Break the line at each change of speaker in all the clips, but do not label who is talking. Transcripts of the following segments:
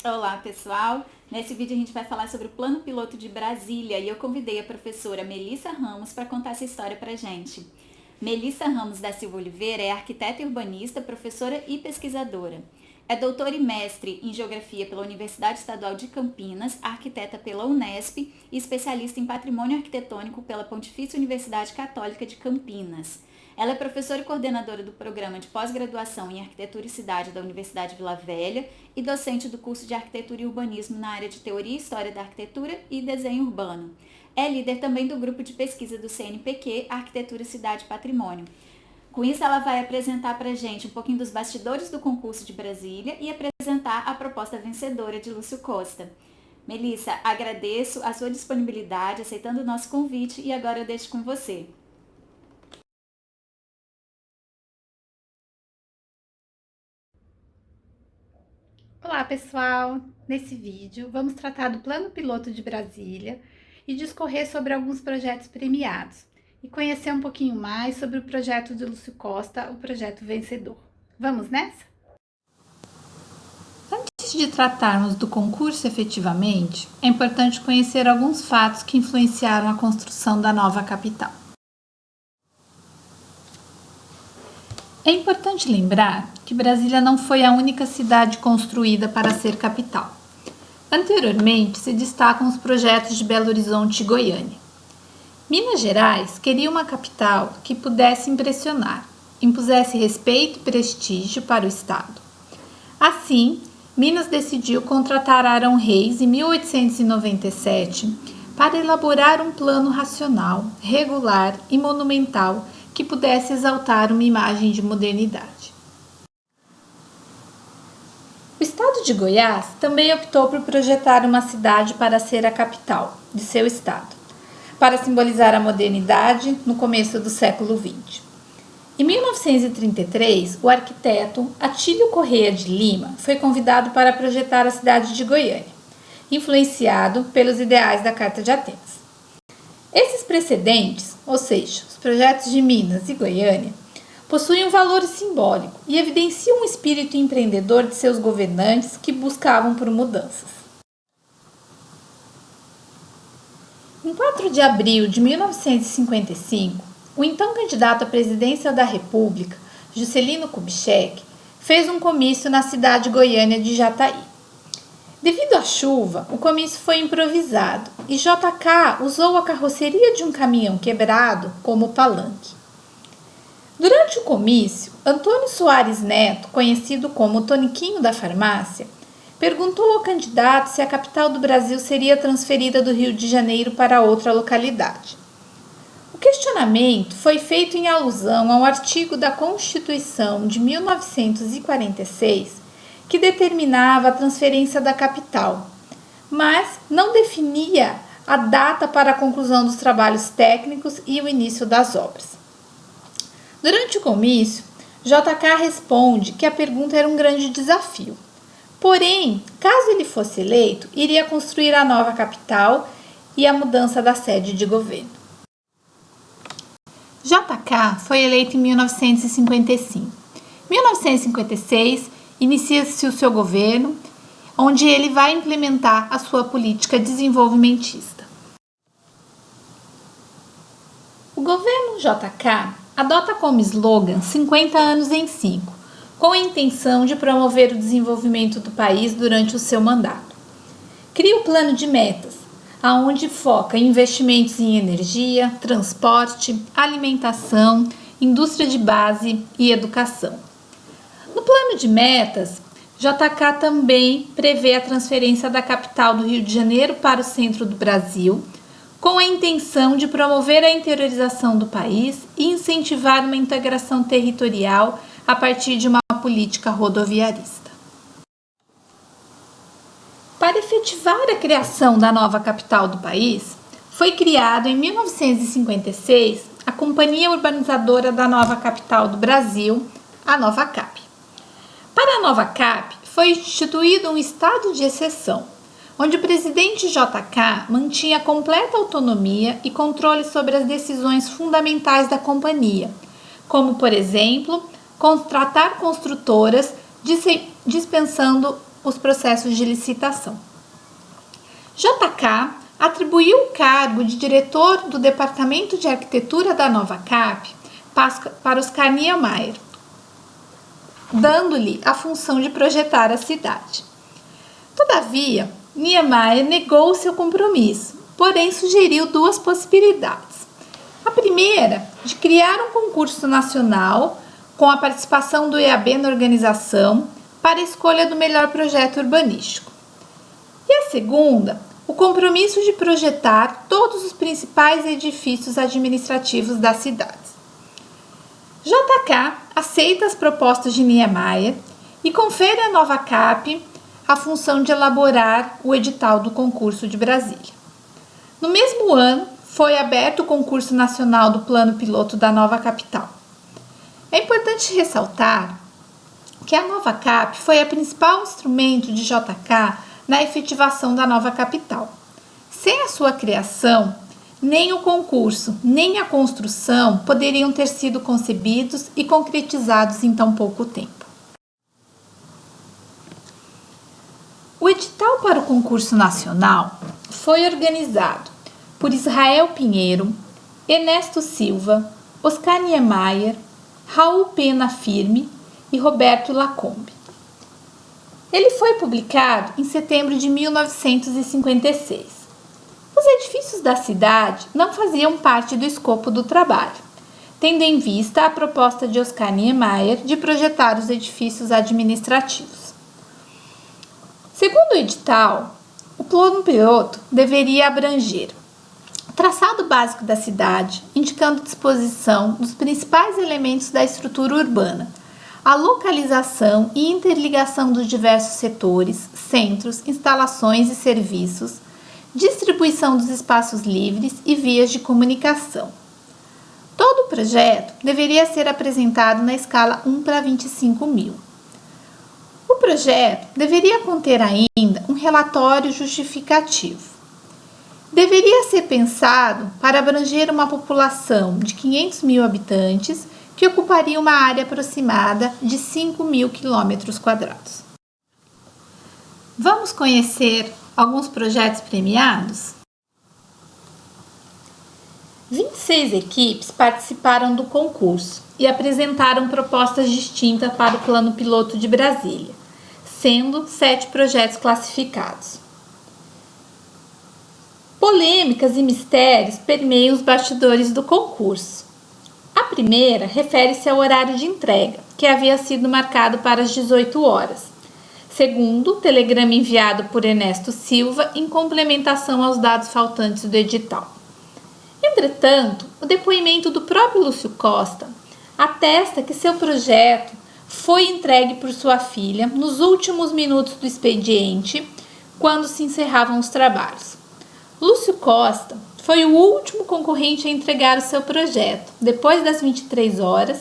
Olá pessoal, nesse vídeo a gente vai falar sobre o Plano Piloto de Brasília e eu convidei a professora Melissa Ramos para contar essa história pra gente. Melissa Ramos da Silva Oliveira é arquiteta e urbanista, professora e pesquisadora. É doutora e mestre em Geografia pela Universidade Estadual de Campinas, arquiteta pela Unesp e especialista em Patrimônio Arquitetônico pela Pontifícia Universidade Católica de Campinas. Ela é professora e coordenadora do programa de pós-graduação em Arquitetura e Cidade da Universidade Vila Velha e docente do curso de Arquitetura e Urbanismo na área de Teoria e História da Arquitetura e Desenho Urbano. É líder também do grupo de pesquisa do CNPq, Arquitetura, Cidade e Patrimônio. Com isso, ela vai apresentar para a gente um pouquinho dos bastidores do concurso de Brasília e apresentar a proposta vencedora de Lúcio Costa. Melissa, agradeço a sua disponibilidade, aceitando o nosso convite, e agora eu deixo com você.
Olá pessoal! Nesse vídeo vamos tratar do Plano Piloto de Brasília e discorrer sobre alguns projetos premiados e conhecer um pouquinho mais sobre o projeto de Lúcio Costa, o projeto vencedor. Vamos nessa? Antes de tratarmos do concurso efetivamente, é importante conhecer alguns fatos que influenciaram a construção da nova capital. É importante lembrar que Brasília não foi a única cidade construída para ser capital. Anteriormente, se destacam os projetos de Belo Horizonte e Goiânia. Minas Gerais queria uma capital que pudesse impressionar, impusesse respeito e prestígio para o estado. Assim, Minas decidiu contratar Arão Reis em 1897 para elaborar um plano racional, regular e monumental que pudesse exaltar uma imagem de modernidade. O estado de Goiás também optou por projetar uma cidade para ser a capital de seu estado, para simbolizar a modernidade no começo do século XX. Em 1933, o arquiteto Atílio Corrêa de Lima foi convidado para projetar a cidade de Goiânia, influenciado pelos ideais da Carta de Atenas. Esses precedentes, ou seja, os projetos de Minas e Goiânia, possuem um valor simbólico e evidenciam o espírito empreendedor de seus governantes que buscavam por mudanças. Em 4 de abril de 1955, o então candidato à presidência da República, Juscelino Kubitschek, fez um comício na cidade goiana de Jataí. Devido à chuva, o comício foi improvisado e JK usou a carroceria de um caminhão quebrado como palanque. Durante o comício, Antônio Soares Neto, conhecido como Toniquinho da Farmácia, perguntou ao candidato se a capital do Brasil seria transferida do Rio de Janeiro para outra localidade. O questionamento foi feito em alusão a um artigo da Constituição de 1946 que determinava a transferência da capital, mas não definia a data para a conclusão dos trabalhos técnicos e o início das obras. Durante o comício, JK responde que a pergunta era um grande desafio. Porém, caso ele fosse eleito, iria construir a nova capital e a mudança da sede de governo. JK foi eleito em 1955. Em 1956, inicia-se o seu governo, onde ele vai implementar a sua política desenvolvimentista. O governo JK adota como slogan 50 anos em 5, com a intenção de promover o desenvolvimento do país durante o seu mandato. Cria o plano de metas, aonde foca em investimentos em energia, transporte, alimentação, indústria de base e educação. No plano de metas, JK também prevê a transferência da capital do Rio de Janeiro para o centro do Brasil, com a intenção de promover a interiorização do país e incentivar uma integração territorial a partir de uma política rodoviarista. Para efetivar a criação da nova capital do país, foi criado em 1956 a Companhia Urbanizadora da Nova Capital do Brasil, a Nova Cap. Para a Nova Cap, foi instituído um estado de exceção, onde o presidente JK mantinha completa autonomia e controle sobre as decisões fundamentais da companhia, como, por exemplo, contratar construtoras dispensando os processos de licitação. JK atribuiu o cargo de diretor do Departamento de Arquitetura da nova CAP para Oscar Niemeyer, dando-lhe a função de projetar a cidade. Todavia, Niemeyer negou seu compromisso, porém sugeriu duas possibilidades. A primeira, de criar um concurso nacional com a participação do IAB na organização para a escolha do melhor projeto urbanístico. E a segunda, o compromisso de projetar todos os principais edifícios administrativos das cidades. JK aceita as propostas de Niemeyer e confere à nova CAP a função de elaborar o edital do concurso de Brasília. No mesmo ano, foi aberto o concurso nacional do plano piloto da nova capital. É importante ressaltar que a nova CAP foi o principal instrumento de JK na efetivação da nova capital. Sem a sua criação, nem o concurso, nem a construção poderiam ter sido concebidos e concretizados em tão pouco tempo. O edital para o concurso nacional foi organizado por Israel Pinheiro, Ernesto Silva, Oscar Niemeyer, Raul Pena Firme e Roberto Lacombe. Ele foi publicado em setembro de 1956. Os edifícios da cidade não faziam parte do escopo do trabalho, tendo em vista a proposta de Oscar Niemeyer de projetar os edifícios administrativos. Segundo o edital, o plano piloto deveria abranger o traçado básico da cidade, indicando disposição dos principais elementos da estrutura urbana, a localização e interligação dos diversos setores, centros, instalações e serviços, distribuição dos espaços livres e vias de comunicação. Todo o projeto deveria ser apresentado na escala 1:25.000. O projeto deveria conter ainda um relatório justificativo. Deveria ser pensado para abranger uma população de 500.000 habitantes que ocuparia uma área aproximada de 5.000 km². Vamos conhecer alguns projetos premiados? 26 equipes participaram do concurso e apresentaram propostas distintas para o plano piloto de Brasília, sendo 7 projetos classificados. Polêmicas e mistérios permeiam os bastidores do concurso. A primeira refere-se ao horário de entrega, que havia sido marcado para as 18 horas, segundo o telegrama enviado por Ernesto Silva em complementação aos dados faltantes do edital. Entretanto, o depoimento do próprio Lúcio Costa atesta que seu projeto foi entregue por sua filha nos últimos minutos do expediente, quando se encerravam os trabalhos. Lúcio Costa foi o último concorrente a entregar o seu projeto, depois das 23 horas,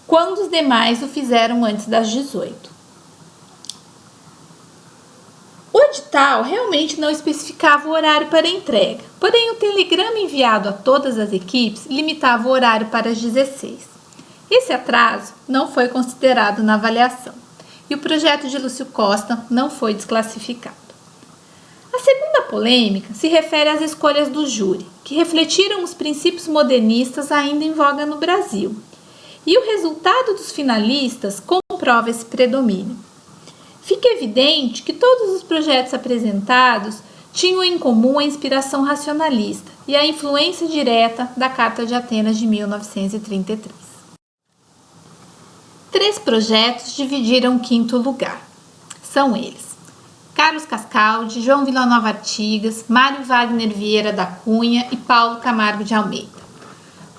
quando os demais o fizeram antes das 18. O edital realmente não especificava o horário para entrega, porém o telegrama enviado a todas as equipes limitava o horário para as 16. Esse atraso não foi considerado na avaliação e o projeto de Lúcio Costa não foi desclassificado. A segunda polêmica se refere às escolhas do júri, que refletiram os princípios modernistas ainda em voga no Brasil, e o resultado dos finalistas comprova esse predomínio. Fica evidente que todos os projetos apresentados tinham em comum a inspiração racionalista e a influência direta da Carta de Atenas de 1933. 3 projetos dividiram o 5º lugar. São eles: Carlos Cascaldi, João Villanova Artigas, Mário Wagner Vieira da Cunha e Paulo Camargo de Almeida.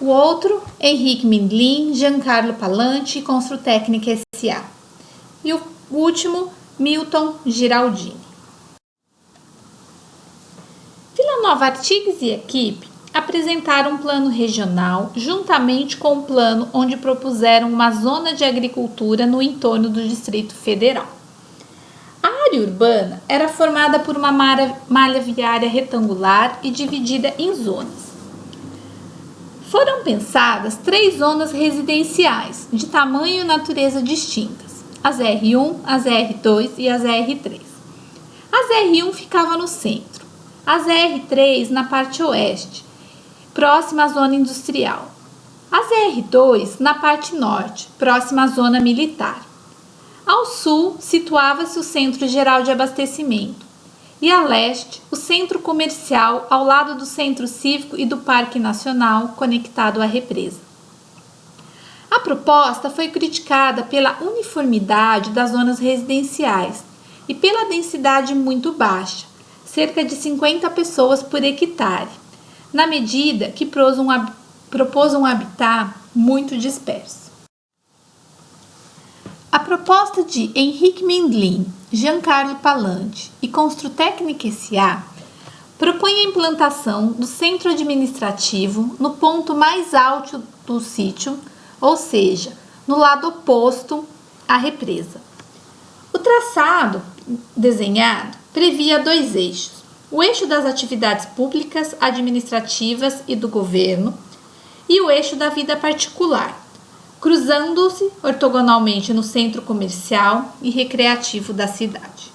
O outro, Henrique Mindlin, Giancarlo Pallanti e Construtécnica S.A. E o último, Milton Giraldini. Villanova Artigas e equipe apresentaram um plano regional juntamente com um plano onde propuseram uma zona de agricultura no entorno do Distrito Federal. A área urbana era formada por uma malha viária retangular e dividida em zonas. Foram pensadas 3 zonas residenciais de tamanho e natureza distintas. as R1, as R2 e as R3. As R1 ficavam no centro, as R3 na parte oeste, próxima à zona industrial. As R2 na parte norte, próxima à zona militar. Ao sul, situava-se o Centro Geral de Abastecimento e a leste, o Centro Comercial ao lado do Centro Cívico e do Parque Nacional, conectado à represa. A proposta foi criticada pela uniformidade das zonas residenciais e pela densidade muito baixa, cerca de 50 pessoas por hectare, na medida que propôs um habitat muito disperso. A proposta de Henrique Mendlin, Giancarlo Pallanti e Construtecnica S.A. propõe a implantação do centro administrativo no ponto mais alto do sítio, ou seja, no lado oposto à represa. O traçado desenhado previa 2 eixos: o eixo das atividades públicas, administrativas e do governo e o eixo da vida particular, cruzando-se ortogonalmente no centro comercial e recreativo da cidade.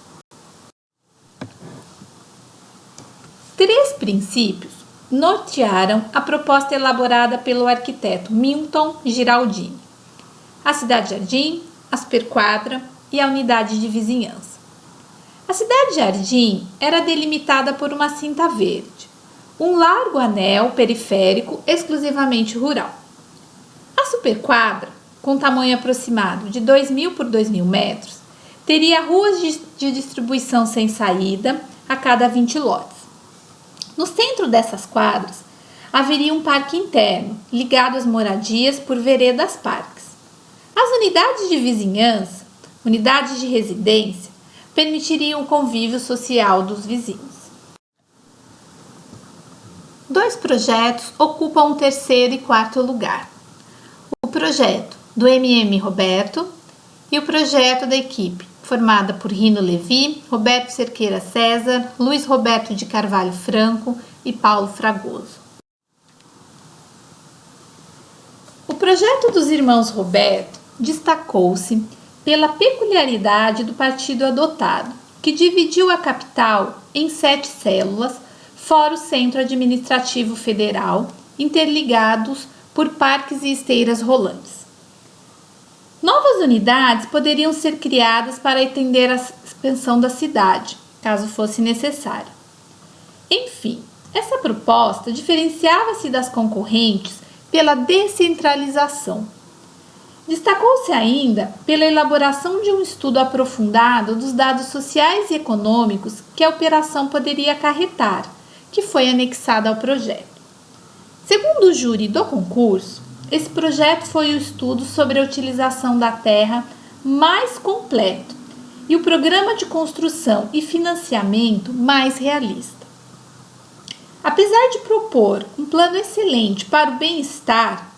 3 princípios nortearam a proposta elaborada pelo arquiteto Milton Giraldini: a cidade-jardim, a superquadra e a unidade de vizinhança. A cidade-jardim era delimitada por uma cinta verde, um largo anel periférico exclusivamente rural. A superquadra, com tamanho aproximado de 2.000 por 2.000 metros, teria ruas de distribuição sem saída a cada 20 lotes. No centro dessas quadras, haveria um parque interno, ligado às moradias por veredas parques. As unidades de vizinhança, unidades de residência, permitiriam o convívio social dos vizinhos. 2 projetos ocupam o 3º e 4º lugar: o projeto do MM Roberto e o projeto da equipe, formada por Rino Levi, Roberto Cerqueira César, Luiz Roberto de Carvalho Franco e Paulo Fragoso. O projeto dos irmãos Roberto destacou-se pela peculiaridade do partido adotado, que dividiu a capital em 7 células, fora o Centro Administrativo Federal, interligados por parques e esteiras rolantes. Novas unidades poderiam ser criadas para atender a expansão da cidade, caso fosse necessário. Enfim, essa proposta diferenciava-se das concorrentes pela descentralização. Destacou-se ainda pela elaboração de um estudo aprofundado dos dados sociais e econômicos que a operação poderia acarretar, que foi anexada ao projeto. Segundo o júri do concurso, esse projeto foi o estudo sobre a utilização da terra mais completo e o programa de construção e financiamento mais realista. Apesar de propor um plano excelente para o bem-estar,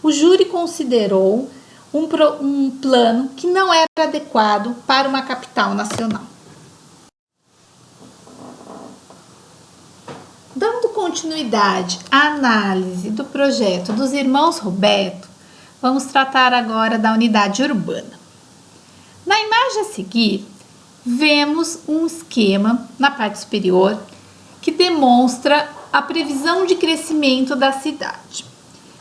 o júri considerou um plano que não era adequado para uma capital nacional. Dando continuidade à análise do projeto dos irmãos Roberto, vamos tratar agora da unidade urbana. Na imagem a seguir, vemos um esquema na parte superior que demonstra a previsão de crescimento da cidade.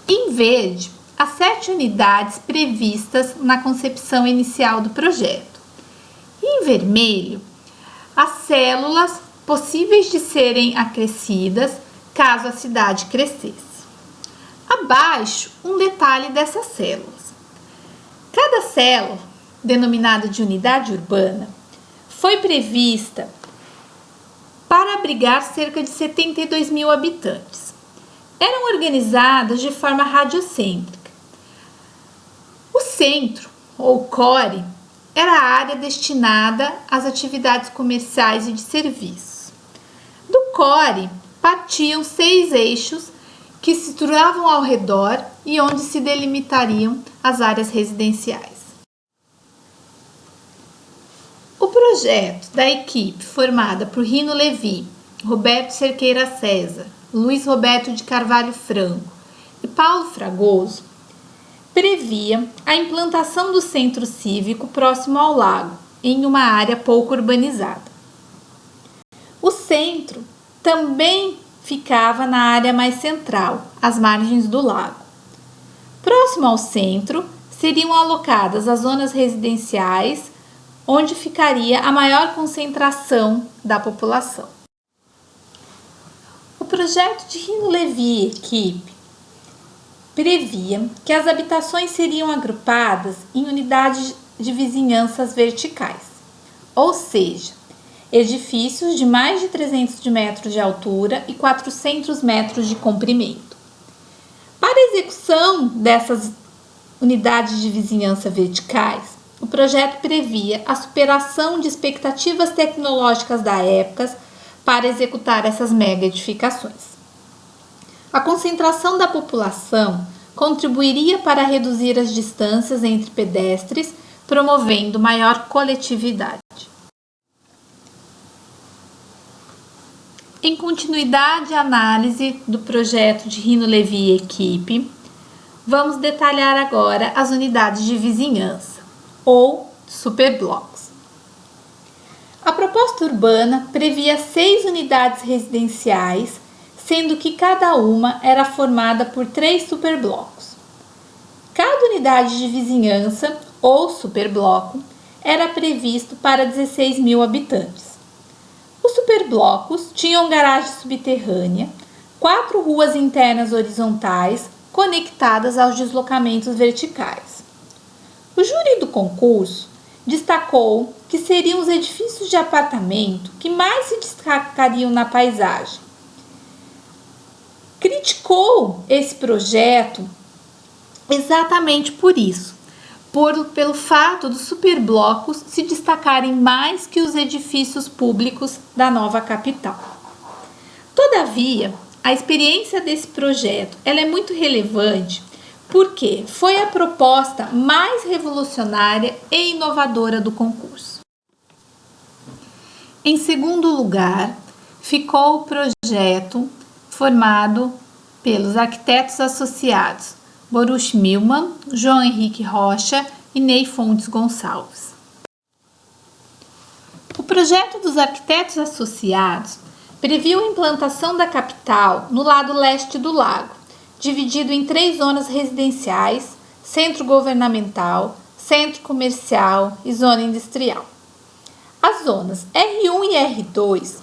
Em verde, as 7 unidades previstas na concepção inicial do projeto. Em vermelho, as células possíveis de serem acrescidas caso a cidade crescesse. Abaixo, um detalhe dessas células. Cada célula, denominada de unidade urbana, foi prevista para abrigar cerca de 72.000 habitantes. Eram organizadas de forma radiocêntrica. O centro, ou core, era a área destinada às atividades comerciais e de serviços. Do core partiam 6 eixos que se situavam ao redor e onde se delimitariam as áreas residenciais. O projeto da equipe formada por Rino Levi, Roberto Cerqueira César, Luiz Roberto de Carvalho Franco e Paulo Fragoso previa a implantação do centro cívico próximo ao lago, em uma área pouco urbanizada. O centro também ficava na área mais central, às margens do lago. Próximo ao centro, seriam alocadas as zonas residenciais, onde ficaria a maior concentração da população. O projeto de Rino Levi e equipe previa que as habitações seriam agrupadas em unidades de vizinhanças verticais, ou seja, edifícios de mais de 300 metros de altura e 400 metros de comprimento. Para a execução dessas unidades de vizinhança verticais, o projeto previa a superação de expectativas tecnológicas da época para executar essas mega edificações. A concentração da população contribuiria para reduzir as distâncias entre pedestres, promovendo maior coletividade. Em continuidade à análise do projeto de Rino Levi e equipe, vamos detalhar agora as unidades de vizinhança, ou superblocos. A proposta urbana previa 6 unidades residenciais, sendo que cada uma era formada por 3 superblocos. Cada unidade de vizinhança, ou superbloco, era previsto para 16 mil habitantes. Os superblocos tinham garagem subterrânea, 4 ruas internas horizontais conectadas aos deslocamentos verticais. O júri do concurso destacou que seriam os edifícios de apartamento que mais se destacariam na paisagem. Criticou esse projeto exatamente por isso, pelo fato dos superblocos se destacarem mais que os edifícios públicos da nova capital. Todavia, a experiência desse projeto ela é muito relevante porque foi a proposta mais revolucionária e inovadora do concurso. Em segundo lugar, ficou o projeto formado pelos arquitetos associados Boruch Milman, João Henrique Rocha e Ney Fontes Gonçalves. O projeto dos arquitetos associados previu a implantação da capital no lado leste do lago, dividido em 3 zonas residenciais, centro governamental, centro comercial e zona industrial. As zonas R1 e R2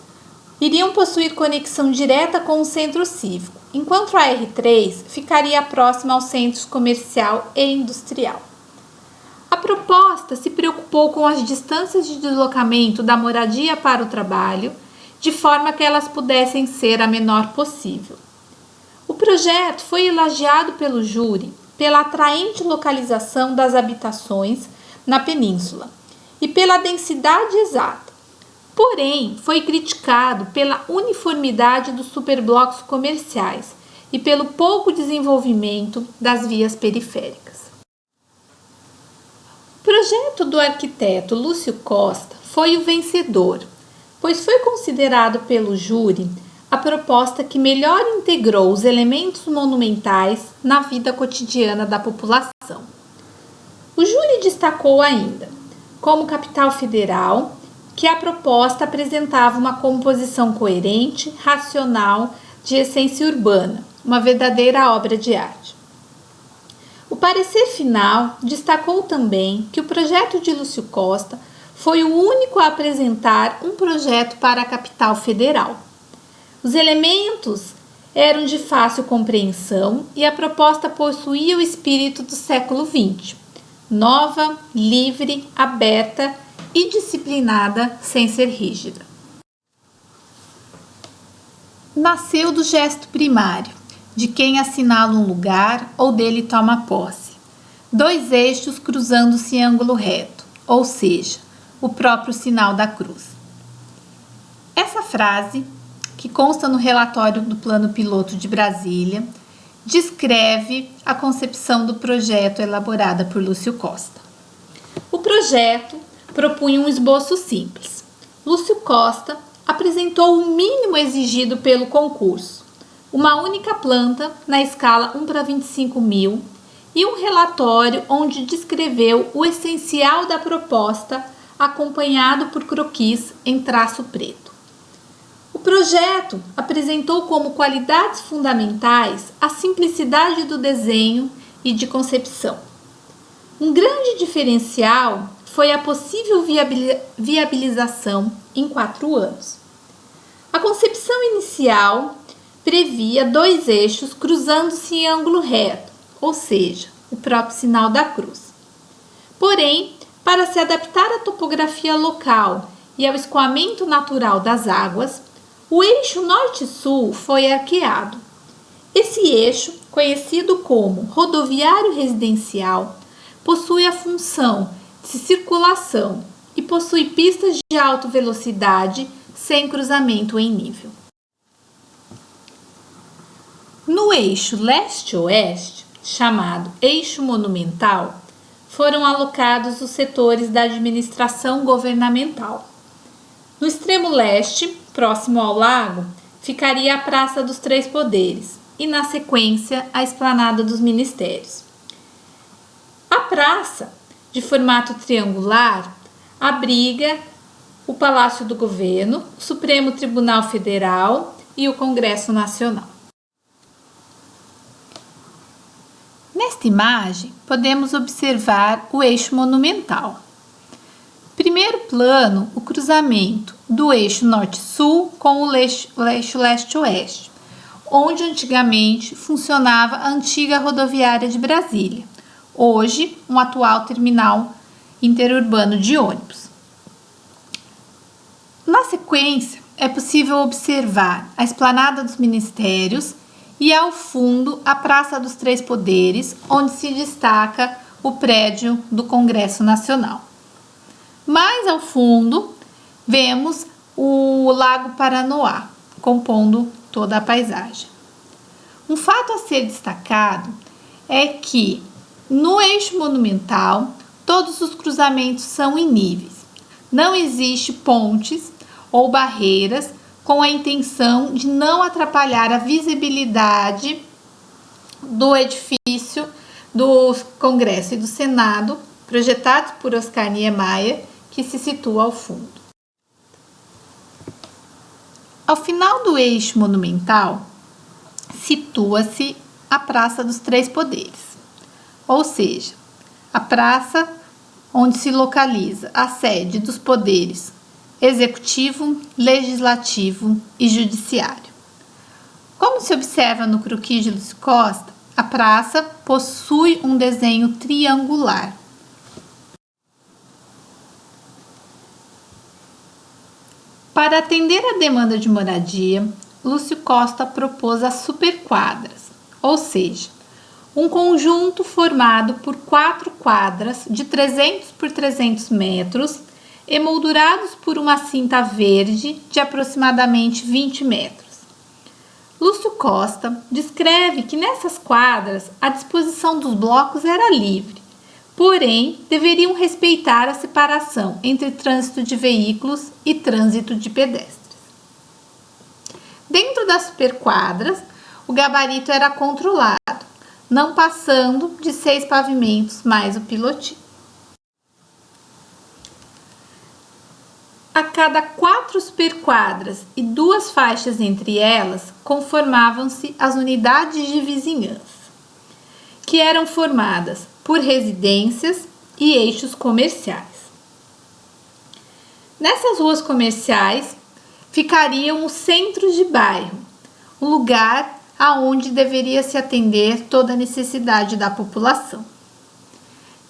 iriam possuir conexão direta com o centro cívico, enquanto a R3 ficaria próxima ao centro comercial e industrial. A proposta se preocupou com as distâncias de deslocamento da moradia para o trabalho, de forma que elas pudessem ser a menor possível. O projeto foi elogiado pelo júri pela atraente localização das habitações na península e pela densidade exata. Porém, foi criticado pela uniformidade dos superblocos comerciais e pelo pouco desenvolvimento das vias periféricas. O projeto do arquiteto Lúcio Costa foi o vencedor, pois foi considerado pelo júri a proposta que melhor integrou os elementos monumentais na vida cotidiana da população. O júri destacou ainda, como capital federal, que a proposta apresentava uma composição coerente, racional, de essência urbana, uma verdadeira obra de arte. O parecer final destacou também que o projeto de Lúcio Costa foi o único a apresentar um projeto para a capital federal. Os elementos eram de fácil compreensão e a proposta possuía o espírito do século XX, nova, livre, aberta e disciplinada sem ser rígida. Nasceu do gesto primário, de quem assinala um lugar ou dele toma posse. 2 eixos cruzando-se em ângulo reto, ou seja, o próprio sinal da cruz. Essa frase, que consta no relatório do Plano Piloto de Brasília, descreve a concepção do projeto elaborada por Lúcio Costa. O projeto propunha um esboço simples. Lúcio Costa apresentou o mínimo exigido pelo concurso, uma única planta na escala 1:25.000, e um relatório onde descreveu o essencial da proposta, acompanhado por croquis em traço preto. O projeto apresentou como qualidades fundamentais a simplicidade do desenho e de concepção. Um grande diferencial foi a possível viabilização em 4 anos. A concepção inicial previa 2 eixos cruzando-se em ângulo reto, ou seja, o próprio sinal da cruz. Porém, para se adaptar à topografia local e ao escoamento natural das águas, o eixo norte-sul foi arqueado. Esse eixo, conhecido como rodoviário residencial, possui a função de circulação e possui pistas de alta velocidade sem cruzamento em nível. No eixo leste-oeste, chamado eixo monumental, foram alocados os setores da administração governamental. No extremo leste, próximo ao lago, ficaria a Praça dos Três Poderes e, na sequência, a Esplanada dos Ministérios. A praça, de formato triangular, abriga o Palácio do Governo, o Supremo Tribunal Federal e o Congresso Nacional. Nesta imagem, podemos observar o eixo monumental. Primeiro plano, o cruzamento do eixo norte-sul com o eixo leste-oeste, onde antigamente funcionava a antiga rodoviária de Brasília, hoje um atual terminal interurbano de ônibus. Na sequência, é possível observar a Esplanada dos Ministérios e, ao fundo, a Praça dos Três Poderes, onde se destaca o prédio do Congresso Nacional. Mais ao fundo, vemos o Lago Paranoá, compondo toda a paisagem. Um fato a ser destacado é que, no eixo monumental, todos os cruzamentos são em níveis. Não existe pontes ou barreiras com a intenção de não atrapalhar a visibilidade do edifício do Congresso e do Senado, projetados por Oscar Niemeyer, que se situa ao fundo. Ao final do eixo monumental, situa-se a Praça dos Três Poderes, ou seja, a praça onde se localiza a sede dos poderes executivo, legislativo e judiciário. Como se observa no croquis de Lúcio Costa, a praça possui um desenho triangular. Para atender à demanda de moradia, Lúcio Costa propôs as superquadras, ou seja, um conjunto formado por 4 quadras de 300 por 300 metros, emoldurados por uma cinta verde de aproximadamente 20 metros. Lúcio Costa descreve que nessas quadras a disposição dos blocos era livre, porém deveriam respeitar a separação entre trânsito de veículos e trânsito de pedestres. Dentro das superquadras, o gabarito era controlado, não passando de 6 pavimentos mais o pilotinho. A cada 4 superquadras e 2 faixas entre elas conformavam-se as unidades de vizinhança, que eram formadas por residências e eixos comerciais. Nessas ruas comerciais ficariam os centros de bairro, um lugar aonde deveria se atender toda a necessidade da população.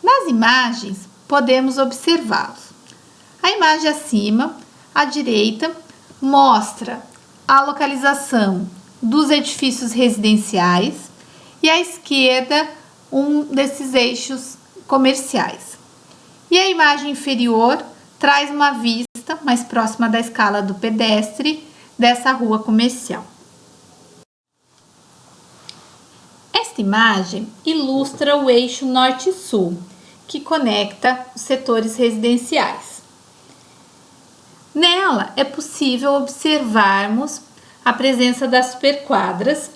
Nas imagens podemos observá-los. A imagem acima, à direita, mostra a localização dos edifícios residenciais e à esquerda um desses eixos comerciais. E a imagem inferior traz uma vista mais próxima da escala do pedestre dessa rua comercial. Esta imagem ilustra o eixo norte-sul, que conecta os setores residenciais. Nela é possível observarmos a presença das superquadras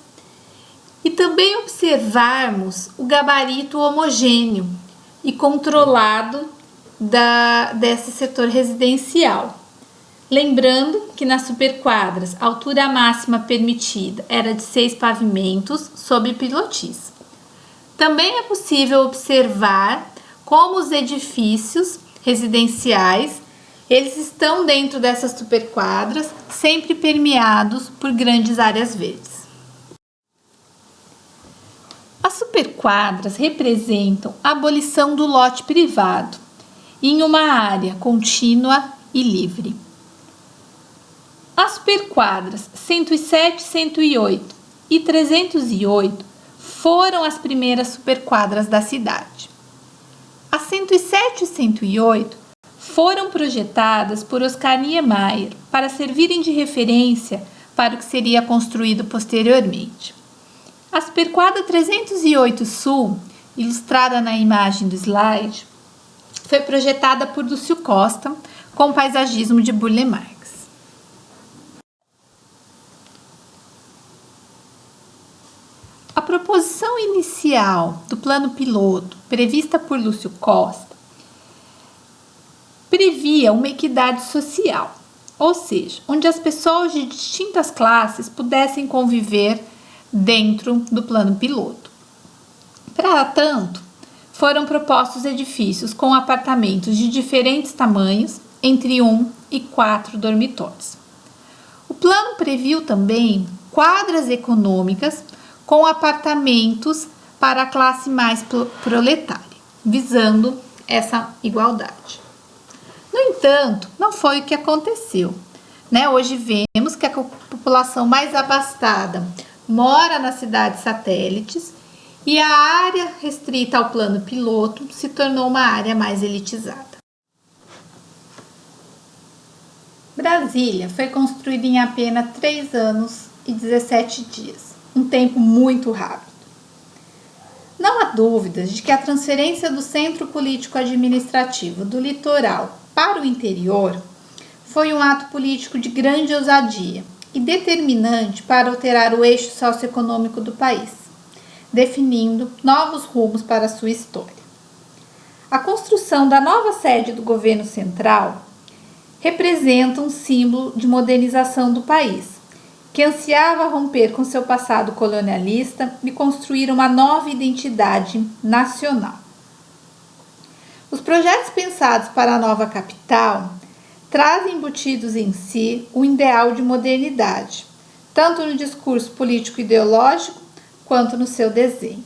e também observarmos o gabarito homogêneo e controlado desse setor residencial. Lembrando que nas superquadras a altura máxima permitida era de 6 pavimentos sob pilotis. Também é possível observar como os edifícios residenciais eles estão dentro dessas superquadras, sempre permeados por grandes áreas verdes. As superquadras representam a abolição do lote privado em uma área contínua e livre. As superquadras 107, 108 e 308 foram as primeiras superquadras da cidade. As 107 e 108 foram projetadas por Oscar Niemeyer para servirem de referência para o que seria construído posteriormente. A superquadra 308 Sul, ilustrada na imagem do slide, foi projetada por Lúcio Costa com paisagismo de Burle Marx. A proposição inicial do plano piloto, prevista por Lúcio Costa, previa uma equidade social, ou seja, onde as pessoas de distintas classes pudessem conviver dentro do plano piloto. Para tanto, foram propostos edifícios com apartamentos de diferentes tamanhos, entre 1 e 4 dormitórios. O plano previu também quadras econômicas com apartamentos para a classe mais proletária, visando essa igualdade. No entanto, não foi o que aconteceu, Hoje vemos que a população mais abastada mora nas cidades satélites e a área restrita ao plano piloto se tornou uma área mais elitizada. Brasília foi construída em apenas 3 anos e 17 dias, um tempo muito rápido. Não há dúvidas de que a transferência do centro político-administrativo do litoral para o interior foi um ato político de grande ousadia e determinante para alterar o eixo socioeconômico do país, definindo novos rumos para sua história. A construção da nova sede do governo central representa um símbolo de modernização do país, que ansiava romper com seu passado colonialista e construir uma nova identidade nacional. Os projetos pensados para a nova capital trazem embutidos em si o ideal de modernidade, tanto no discurso político-ideológico quanto no seu desenho.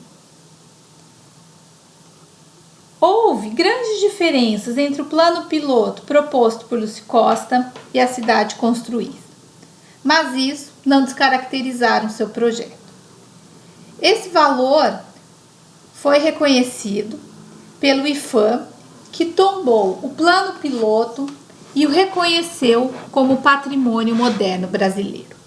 Houve grandes diferenças entre o plano piloto proposto por Lúcio Costa e a cidade construída, mas isso não descaracterizaram seu projeto. Esse valor foi reconhecido pelo IPHAN, que tombou o plano piloto e o reconheceu como patrimônio moderno brasileiro.